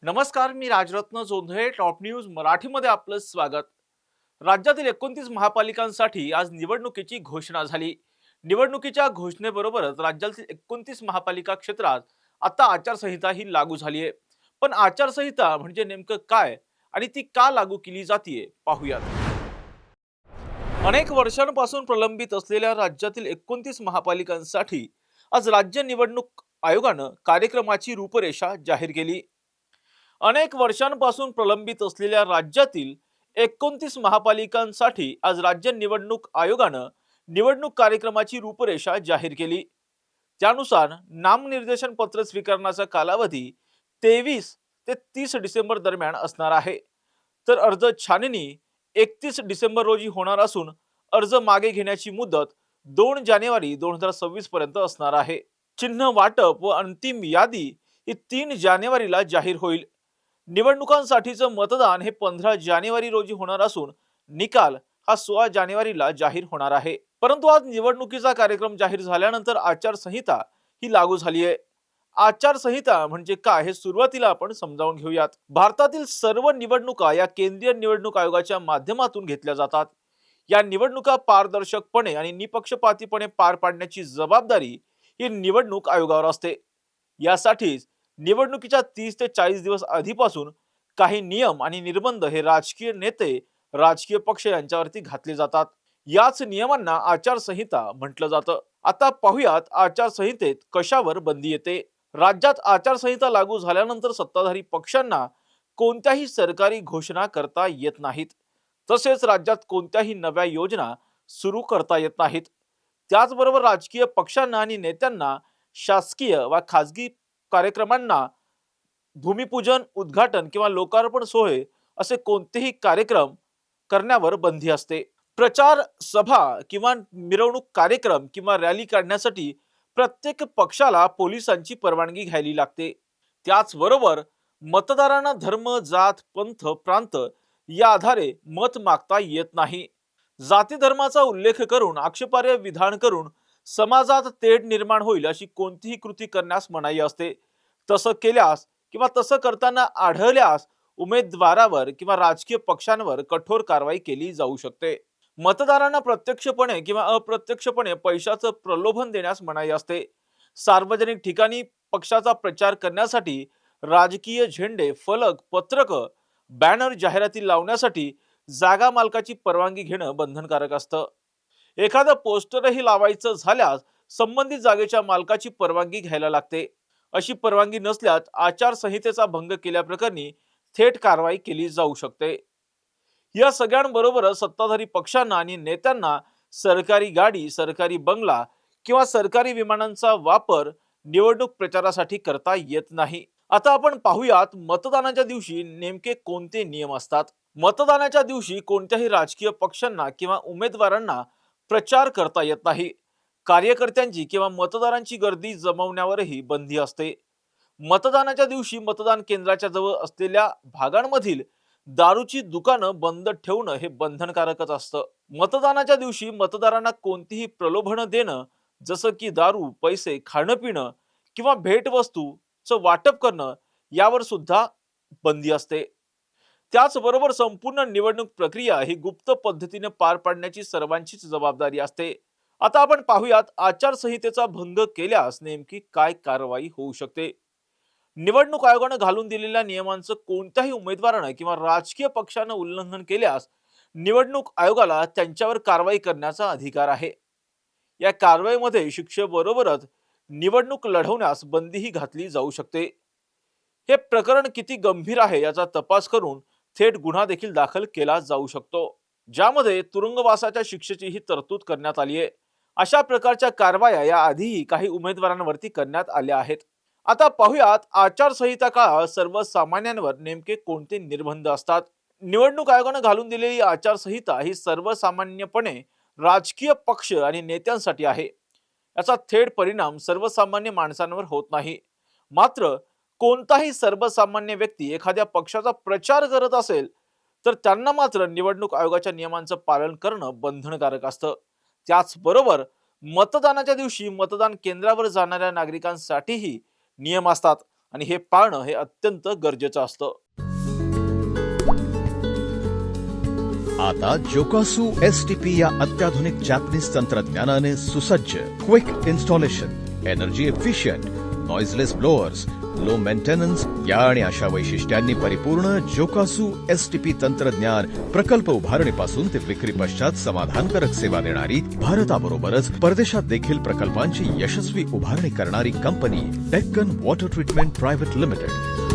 नमस्कार, मी Rajratna Jondhale. Top news मराठीमध्ये आपलं स्वागत. राज्यातील 29 महापालिकांसाठी आज निवडणुकीची घोषणा झाली. निवडणुकीच्या घोषणेबरोबरच राज्यातील 29 महापालिका क्षेत्रात आता आचारसंहिता ही लागू झाली आहे. पण आचारसंहिता म्हणजे नेमकं काय आणि ती का लागू केली जाते पाहूयात. अनेक वर्षांपासून प्रलंबित असलेल्या राज्यातील 29 महापालिकांसाठी आज राज्य निवडणूक आयोगानं कार्यक्रमाची रूपरेषा जाहीर केली. अनेक वर्षांपासून प्रलंबित असलेल्या राज्यातील 29 महापालिकांसाठी आज राज्य निवडणूक आयोगानं निवडणूक कार्यक्रमाची रूपरेषा जाहीर केली. त्यानुसार नामनिर्देशन पत्र स्वीकारण्याचा कालावधी 23 ते 30 डिसेंबर दरम्यान असणार आहे. तर अर्ज छाननी 31 डिसेंबर रोजी होणार असून अर्ज मागे घेण्याची मुदत 2 जानेवारी 2026 पर्यंत असणार आहे. चिन्ह वाटप व अंतिम यादी ही 3 जानेवारीला जाहीर होईल. निवडणुकांसाठीचं मतदान हे 15 जानेवारी रोजी होणार असून निकाल हा 16 जानेवारीला जाहीर होणार आहे. परंतु आज निवडणुकीचा कार्यक्रम जाहीर झाल्यानंतर आचारसंहिता ही लागू झाली आहे. आचारसंहिता म्हणजे काय हे सुरुवातीला आपण समजावून घेऊयात. भारतातील सर्व निवडणुका या केंद्रीय निवडणूक आयोगाच्या माध्यमातून घेतल्या जातात. या निवडणुका पारदर्शकपणे आणि निपक्षपातीपणे पार पाडण्याची जबाबदारी ही निवडणूक आयोगावर असते. यासाठीच निवडणुकीच्या 30 ते 40 दिवस आधीपासून काही नियम आणि निर्बंध हे राजकीय नेते, राजकीय पक्ष यांच्यावरती घातले जातात. याच नियमांना आचारसंहिता म्हटलं जातं. आता पाहूयात आचारसंहितेत कशावर बंदी येते. राज्यात आचारसंहिता लागू झाल्यानंतर सत्ताधारी पक्षांना कोणत्याही सरकारी घोषणा करता येत नाहीत. तसेच राज्यात कोणत्याही नव्या योजना सुरू करता येत नाहीत. त्याचबरोबर राजकीय पक्षांना आणि नेत्यांना शासकीय व खासगी कार्यक्रमांना भूमिपूजन, उद्घाटन किंवा लोकार्पण सोहळे असे कोणतेही कार्यक्रम करण्यावर बंदी असते. प्रचार सभा किंवा मिरवणूक कार्यक्रम किंवा रॅली काढण्यासाठी प्रत्येक पक्षाला पोलिसांची परवानगी घ्यावी लागते. त्याचबरोबर मतदारांना धर्म, जात, पंथ, प्रांत या आधारे मत मागता येत नाही. जाती धर्माचा उल्लेख करून आक्षेपार्ह विधान करून समाजात तेढ निर्माण होईल अशी कोणतीही कृती करण्यास मनाई असते. तसं केल्यास किंवा तसं करताना आढळल्यास उमेदवारावर किंवा राजकीय पक्षांवर कठोर कारवाई केली जाऊ शकते. मतदारांना प्रत्यक्षपणे किंवा अप्रत्यक्षपणे पैशाचं प्रलोभन देण्यास मनाई असते. सार्वजनिक ठिकाणी पक्षाचा प्रचार करण्यासाठी राजकीय झेंडे, फलक, पत्रक, बॅनर, जाहिराती लावण्यासाठी जागा मालकाची परवानगी घेणं बंधनकारक असतं. एखादं पोस्टरही लावायचं झाल्यास संबंधित जागेच्या मालकाची परवानगी घ्यायला लागते. अशी परवानगी नसल्यास आचारसंहितेचा भंग केल्याप्रकरणी थेट कारवाई केली जाऊ शकते. या सगळ्यांबरोबरच सत्ताधारी पक्षांना आणि नेत्यांना सरकारी गाडी, सरकारी बंगला किंवा सरकारी विमानांचा वापर निवडणूक प्रचारासाठी करता येत नाही. आता आपण पाहूयात मतदानाच्या दिवशी नेमके कोणते नियम असतात. मतदानाच्या दिवशी कोणत्याही राजकीय पक्षांना किंवा उमेदवारांना प्रचार करता येत नाही. कार्यकर्त्यांची किंवा मतदारांची गर्दी जमवण्यावरही बंदी असते. मतदानाच्या दिवशी मतदान केंद्राच्या जवळ असलेल्या भागांमधील दारूची दुकानं बंद ठेवणं हे बंधनकारकच असतं. मतदानाच्या दिवशी मतदारांना कोणतीही प्रलोभनं देणं, जसं की दारू, पैसे, खाणं पिणं किंवा भेटवस्तूचं वाटप करणं यावर सुद्धा बंदी असते. त्याचबरोबर संपूर्ण निवडणूक प्रक्रिया ही गुप्त पद्धतीने पार पाडण्याची सर्वांचीच जबाबदारी असते. आता आपण पाहूयात आचारसंहितेचा भंग केल्यास नेमकी काय कारवाई होऊ शकते. निवडणूक आयोगानं घालून दिलेल्या नियमांचं कोणत्याही उमेदवारानं किंवा राजकीय पक्षानं उल्लंघन केल्यास निवडणूक आयोगाला त्यांच्यावर कारवाई करण्याचा अधिकार आहे. या कारवाईमध्ये शिक्षेबरोबरच निवडणूक लढवण्यास बंदीही घातली जाऊ शकते. हे प्रकरण किती गंभीर आहे याचा तपास करून थेट गुन्हा देखील दाखल केला जाऊ शकतो, ज्यामध्ये तुरुंगवासाच्या शिक्षेचीही तरतूद करण्यात आली आहे. अशा प्रकारच्या कारवाया या आधीही काही उमेदवारांवरती करण्यात आल्या आहेत. आता पाहूयात आचारसंहिता काळात सर्वसामान्यांवर नेमके कोणते निर्बंध असतात. निवडणूक आयोगानं घालून दिलेली आचारसंहिता ही सर्वसामान्यपणे राजकीय पक्ष आणि नेत्यांसाठी आहे. याचा थेट परिणाम सर्वसामान्य माणसांवर होत नाही. मात्र कोणताही सर्वसामान्य व्यक्ती एखाद्या पक्षाचा प्रचार करत असेल तर त्यांना मात्र निवडणूक आयोगाच्या नियमांचं पालन करणं बंधनकारक असतं. त्याचबरोबर मतदानाच्या दिवशी मतदान केंद्रावर जाणाऱ्या नागरिकांसाठीही नियम असतात आणि हे पाळणं हे अत्यंत गरजेचं असतं. आता जोकासू एसटीपी या अत्याधुनिक जॅपनीज तंत्रज्ञानाने सुसज्ज, quick installation, energy efficient, noiseless blowers, low maintenance या आणि अशा वैशिष्ट्यांनी परिपूर्ण जोकासू एसटीपी तंत्रज्ञान प्रकल्प उभारणीपासून ते विक्री पश्चात समाधानकारक सेवा देणारी, भारताबरोबरच परदेशात देखील प्रकल्पांची यशस्वी उभारणी करणारी company Deccan water treatment private limited.